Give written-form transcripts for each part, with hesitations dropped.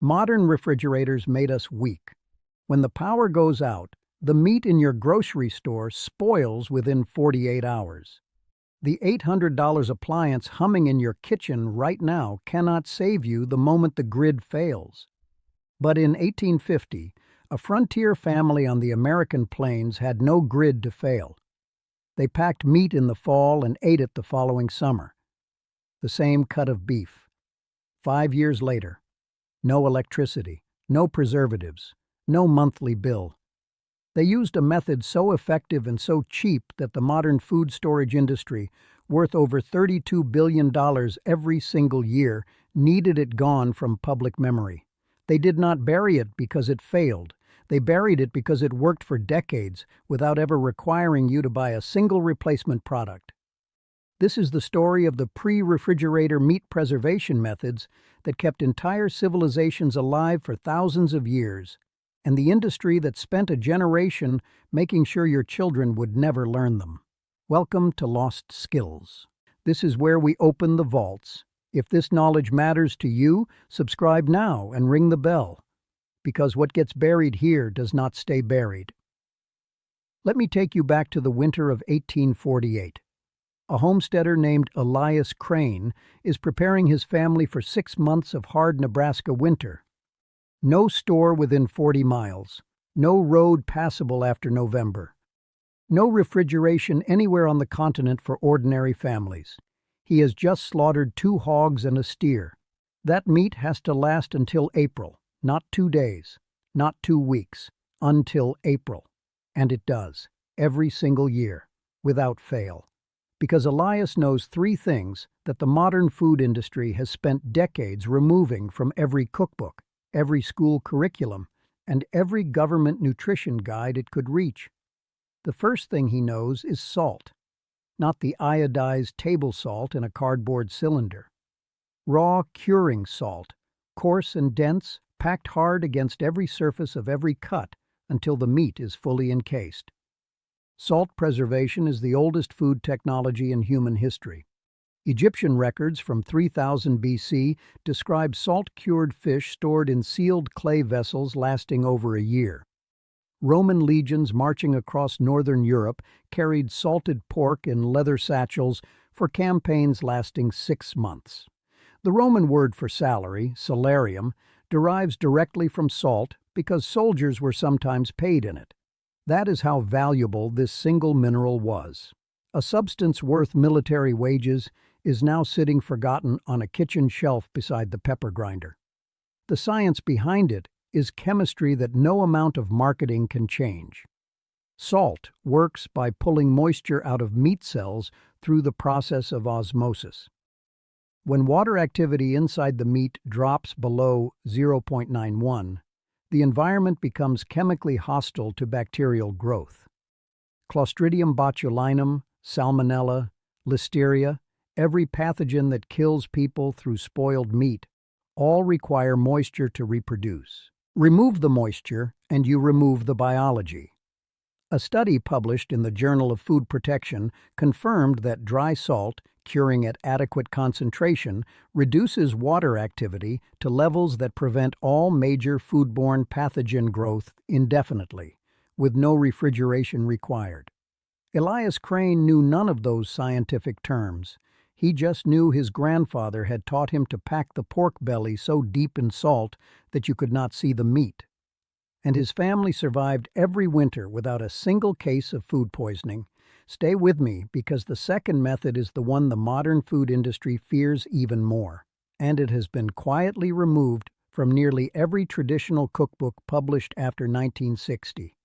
Modern refrigerators made us weak. When the power goes out, the meat in your grocery store spoils within 48 hours. The $800 appliance humming in your kitchen right now cannot save you the moment the grid fails. But in 1850, a frontier family on the American plains had no grid to fail. They packed meat in the fall and ate it the following summer. The same cut of beef. 5 years later, no electricity, no preservatives, no monthly bill. They used a method so effective and so cheap that the modern food storage industry, worth over $32 billion every single year, needed it gone from public memory. They did not bury it because it failed. They buried it because it worked for decades without ever requiring you to buy a single replacement product. This is the story of the pre-refrigerator meat preservation methods that kept entire civilizations alive for thousands of years, and the industry that spent a generation making sure your children would never learn them. Welcome to Lost Skills. This is where we open the vaults. If this knowledge matters to you, subscribe now and ring the bell, because what gets buried here does not stay buried. Let me take you back to the winter of 1848. A homesteader named Elias Crane is preparing his family for 6 months of hard Nebraska winter. No store within 40 miles, no road passable after November, no refrigeration anywhere on the continent for ordinary families. He has just slaughtered 2 hogs and a steer. That meat has to last until April, not 2 days, not 2 weeks, until April. And it does, every single year, without fail. Because Elias knows 3 things that the modern food industry has spent decades removing from every cookbook, every school curriculum, and every government nutrition guide it could reach. The first thing he knows is salt, not the iodized table salt in a cardboard cylinder. Raw curing salt, coarse and dense, packed hard against every surface of every cut until the meat is fully encased. Salt preservation is the oldest food technology in human history. Egyptian records from 3000 BC describe salt-cured fish stored in sealed clay vessels lasting over a year. Roman legions marching across northern Europe carried salted pork in leather satchels for campaigns lasting 6 months. The Roman word for salary, salarium, derives directly from salt because soldiers were sometimes paid in it. That is how valuable this single mineral was. A substance worth military wages is now sitting forgotten on a kitchen shelf beside the pepper grinder. The science behind it is chemistry that no amount of marketing can change. Salt works by pulling moisture out of meat cells through the process of osmosis. When water activity inside the meat drops below 0.91, the environment becomes chemically hostile to bacterial growth. Clostridium botulinum, Salmonella, Listeria, every pathogen that kills people through spoiled meat, all require moisture to reproduce. Remove the moisture, and you remove the biology. A study published in the Journal of Food Protection confirmed that dry salt, curing at adequate concentration, reduces water activity to levels that prevent all major foodborne pathogen growth indefinitely, with no refrigeration required. Elias Crane knew none of those scientific terms. He just knew his grandfather had taught him to pack the pork belly so deep in salt that you could not see the meat. And his family survived every winter without a single case of food poisoning. Stay with me, because the second method is the one the modern food industry fears even more, and it has been quietly removed from nearly every traditional cookbook published after 1960.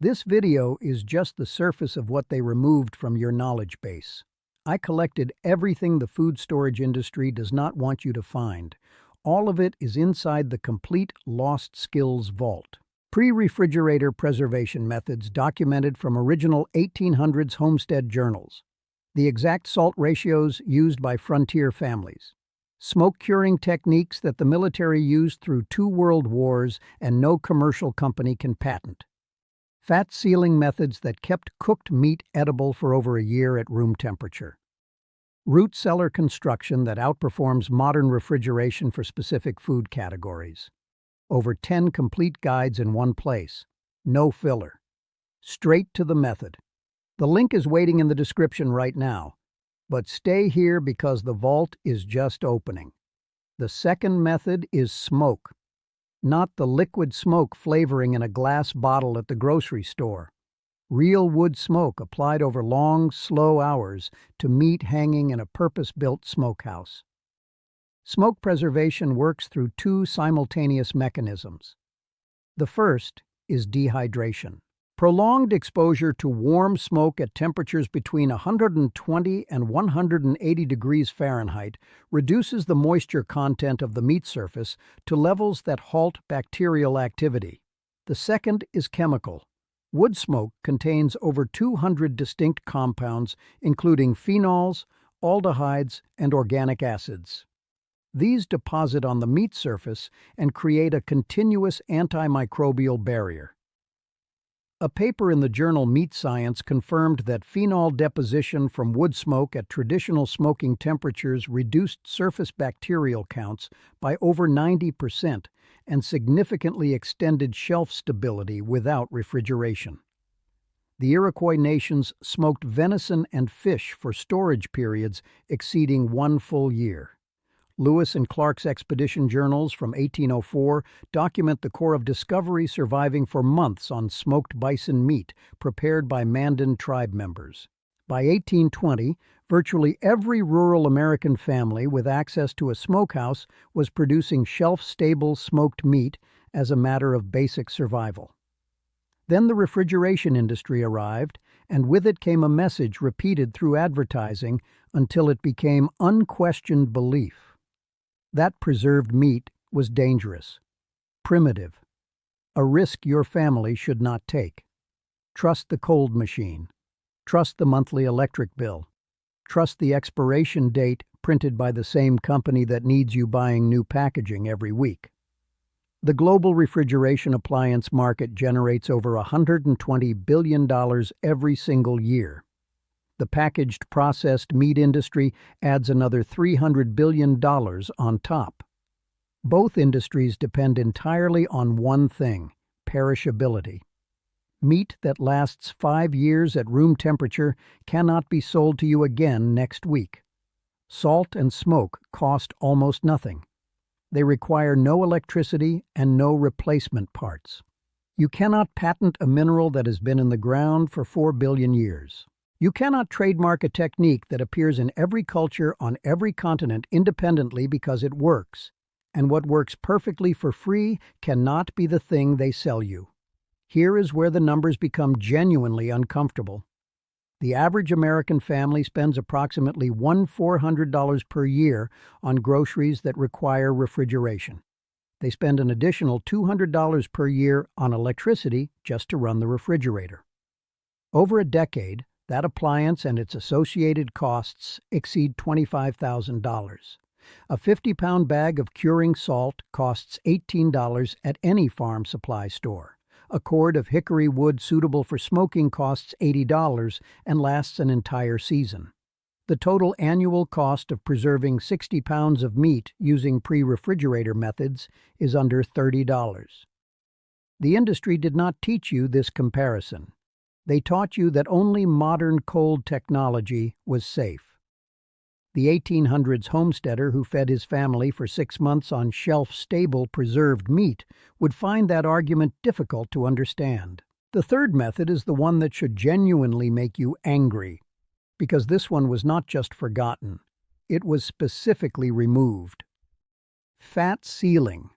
This video is just the surface of what they removed from your knowledge base. I collected everything the food storage industry does not want you to find. All of it is inside the complete Lost Skills vault. Pre-refrigerator preservation methods documented from original 1800s homestead journals. The exact salt ratios used by frontier families. Smoke curing techniques that the military used through 2 world wars and no commercial company can patent. Fat sealing methods that kept cooked meat edible for over a year at room temperature. Root cellar construction that outperforms modern refrigeration for specific food categories. Over 10 complete guides in one place. No filler. Straight to the method. The link is waiting in the description right now. But stay here because the vault is just opening. The second method is smoke. Not the liquid smoke flavoring in a glass bottle at the grocery store. Real wood smoke applied over long, slow hours to meat hanging in a purpose-built smokehouse. Smoke preservation works through two simultaneous mechanisms. The first is dehydration. Prolonged exposure to warm smoke at temperatures between 120 and 180 degrees Fahrenheit reduces the moisture content of the meat surface to levels that halt bacterial activity. The second is chemical. Wood smoke contains over 200 distinct compounds, including phenols, aldehydes, and organic acids. These deposit on the meat surface and create a continuous antimicrobial barrier. A paper in the journal Meat Science confirmed that phenol deposition from wood smoke at traditional smoking temperatures reduced surface bacterial counts by over 90% and significantly extended shelf stability without refrigeration. The Iroquois nations smoked venison and fish for storage periods exceeding 1 full year. Lewis and Clark's expedition journals from 1804 document the core of discovery surviving for months on smoked bison meat prepared by Mandan tribe members. By 1820, virtually every rural American family with access to a smokehouse was producing shelf-stable smoked meat as a matter of basic survival. Then the refrigeration industry arrived, and with it came a message repeated through advertising until it became unquestioned belief. That preserved meat was dangerous, primitive, a risk your family should not take. Trust the cold machine. Trust the monthly electric bill. Trust the expiration date printed by the same company that needs you buying new packaging every week. The global refrigeration appliance market generates over $120 billion every single year. The packaged processed meat industry adds another $300 billion on top. Both industries depend entirely on one thing: perishability. Meat that lasts 5 years at room temperature cannot be sold to you again next week. Salt and smoke cost almost nothing. They require no electricity and no replacement parts. You cannot patent a mineral that has been in the ground for 4 billion years. You cannot trademark a technique that appears in every culture on every continent independently because it works, and what works perfectly for free cannot be the thing they sell you. Here is where the numbers become genuinely uncomfortable. The average American family spends approximately $1,400 per year on groceries that require refrigeration. They spend an additional $200 per year on electricity just to run the refrigerator. Over a decade, that appliance and its associated costs exceed $25,000. A 50-pound bag of curing salt costs $18 at any farm supply store. A cord of hickory wood suitable for smoking costs $80 and lasts an entire season. The total annual cost of preserving 60 pounds of meat using pre-refrigerator methods is under $30. The industry did not teach you this comparison. They taught you that only modern cold technology was safe. The 1800s homesteader who fed his family for 6 months on shelf-stable preserved meat would find that argument difficult to understand. The third method is the one that should genuinely make you angry, because this one was not just forgotten. It was specifically removed. Fat sealing,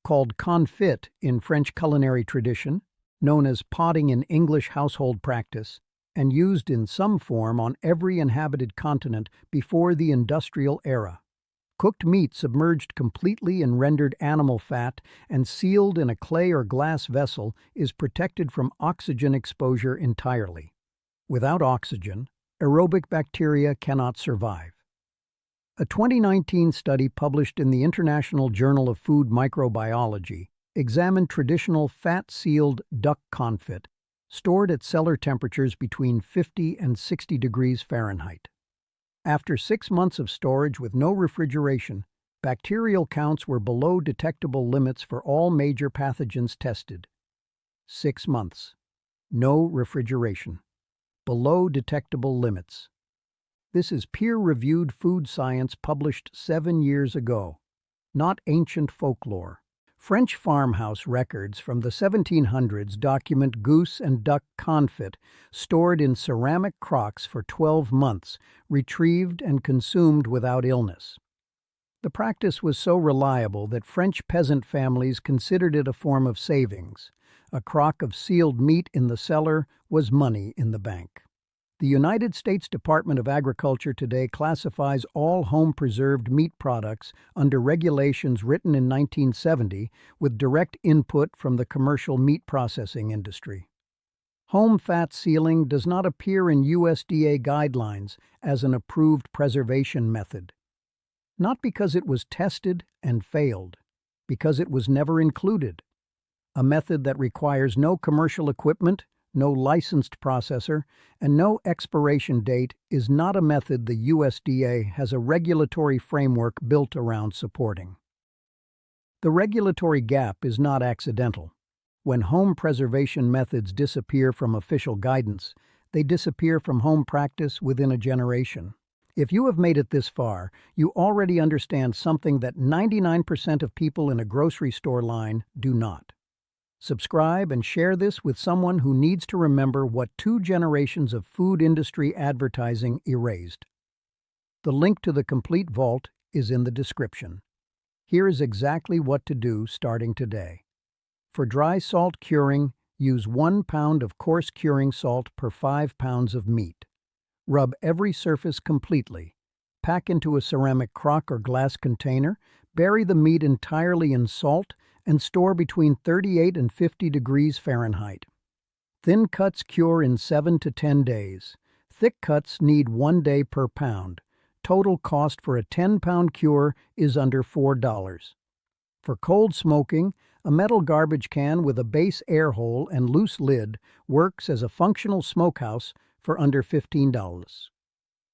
called confit in French culinary tradition, known as potting in English household practice, and used in some form on every inhabited continent before the industrial era. Cooked meat submerged completely in rendered animal fat and sealed in a clay or glass vessel is protected from oxygen exposure entirely. Without oxygen, aerobic bacteria cannot survive. A 2019 study published in the International Journal of Food Microbiology examined traditional fat-sealed duck confit stored at cellar temperatures between 50 and 60 degrees Fahrenheit. After 6 months of storage with no refrigeration, Bacterial counts were below detectable limits for all major pathogens tested. 6 months. No refrigeration. Below detectable limits. This is peer-reviewed food science published 7 years ago, not ancient folklore. French farmhouse records from the 1700s document goose and duck confit stored in ceramic crocks for 12 months, retrieved and consumed without illness. The practice was so reliable that French peasant families considered it a form of savings. A crock of sealed meat in the cellar was money in the bank. The United States Department of Agriculture today classifies all home-preserved meat products under regulations written in 1970 with direct input from the commercial meat processing industry. Home fat sealing does not appear in USDA guidelines as an approved preservation method. Not because it was tested and failed, because it was never included. A method that requires no commercial equipment, no licensed processor, and no expiration date is not a method the USDA has a regulatory framework built around supporting. The regulatory gap is not accidental. When home preservation methods disappear from official guidance, they disappear from home practice within a generation. If you have made it this far, you already understand something that 99% of people in a grocery store line do not. Subscribe and share this with someone who needs to remember what 2 generations of food industry advertising erased. The link to the complete vault is in the description. Here is exactly what to do starting today. For dry salt curing, use 1 pound of coarse curing salt per 5 pounds of meat. Rub every surface completely. Pack into a ceramic crock or glass container, bury the meat entirely in salt, and store between 38 and 50 degrees Fahrenheit. Thin cuts cure in 7 to 10 days. Thick cuts need 1 day per pound. Total cost for a 10-pound cure is under $4. For cold smoking, a metal garbage can with a base air hole and loose lid works as a functional smokehouse for under $15.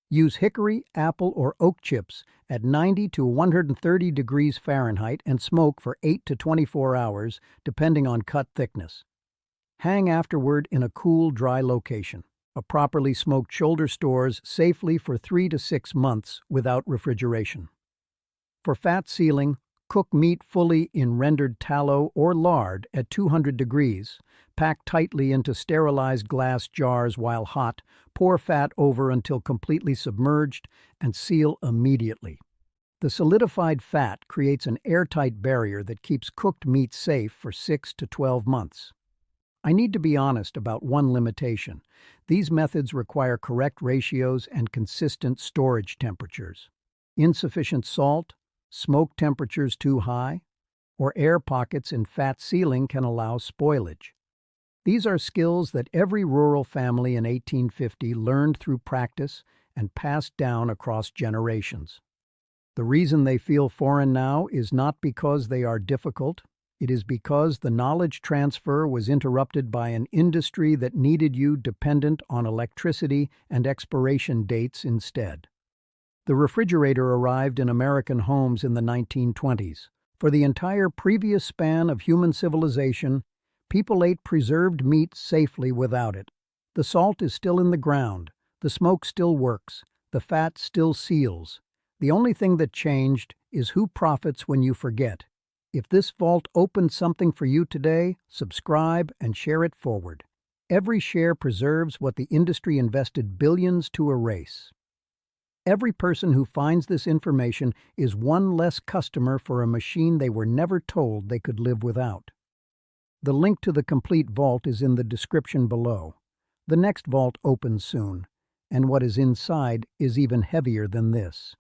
Use hickory, apple, or oak chips at 90 to 130 degrees Fahrenheit and smoke for 8 to 24 hours, depending on cut thickness. Hang afterward in a cool, dry location. A properly smoked shoulder stores safely for 3 to 6 months without refrigeration. For fat sealing, cook meat fully in rendered tallow or lard at 200 degrees. Pack tightly into sterilized glass jars while hot, pour fat over until completely submerged, and seal immediately. The solidified fat creates an airtight barrier that keeps cooked meat safe for 6 to 12 months. I need to be honest about one limitation. These methods require correct ratios and consistent storage temperatures. Insufficient salt, smoke temperatures too high, or air pockets in fat sealing can allow spoilage. These are skills that every rural family in 1850 learned through practice and passed down across generations. The reason they feel foreign now is not because they are difficult. It is because the knowledge transfer was interrupted by an industry that needed you dependent on electricity and expiration dates instead. The refrigerator arrived in American homes in the 1920s. For the entire previous span of human civilization, people ate preserved meat safely without it. The salt is still in the ground, the smoke still works, the fat still seals. The only thing that changed is who profits when you forget. If this vault opened something for you today, subscribe and share it forward. Every share preserves what the industry invested billions to erase. Every person who finds this information is one less customer for a machine they were never told they could live without. The link to the complete vault is in the description below. The next vault opens soon, and what is inside is even heavier than this.